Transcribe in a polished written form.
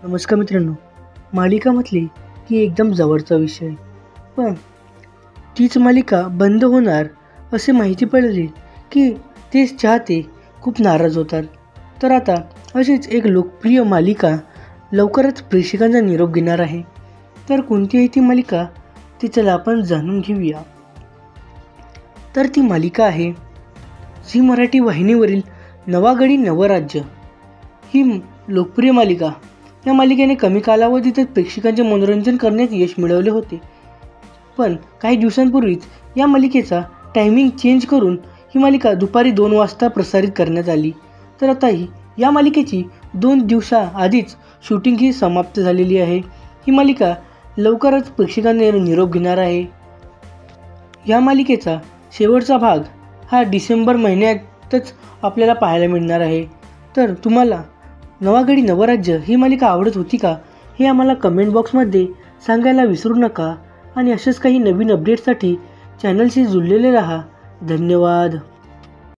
नमस्कार मित्रांनो, मालिका म्हटली की एकदम जवळचा विषय. पण तीच मालिका बंद होणार असे माहिती पडले की ते चाहते खूप नाराज होतात. तर आता अशीच एक लोकप्रिय मालिका लवकरच प्रेक्षकांचा निरोप घेणार आहे. तर कोणती आहे ती मालिका ते चला आपण जाणून घेऊया. तर ती मालिका आहे झी मराठी वाहिनीवरील नवा गडी नवराज्य ही लोकप्रिय मालिका. या मालिकेने कमी कालावधीतच प्रेक्षकांचे मनोरंजन करण्यात यश मिळवले होते. पण काही दिवसांपूर्वीच या मालिकेचा टायमिंग चेंज करून ही मालिका दुपारी 2 वाजता प्रसारित करण्यात आली. तर आताही या मालिकेची 2 दिवसाआधीच शूटिंग ही समाप्त झालेली आहे. ही मालिका लवकरच प्रेक्षकांना निरोप घेणार आहे. या मालिकेचा शेवटचा भाग हा डिसेंबर महिन्यातच आपल्याला पाहायला मिळणार आहे. तर तुम्हाला नवा गडी नवराज्य ही मालिका आवडत होती का, हे आम्हाला कमेंट बॉक्समध्ये सांगायला विसरू नका. आणि असेच काही नवीन अपडेट्ससाठी चॅनलशी जुळलेले राहा. धन्यवाद.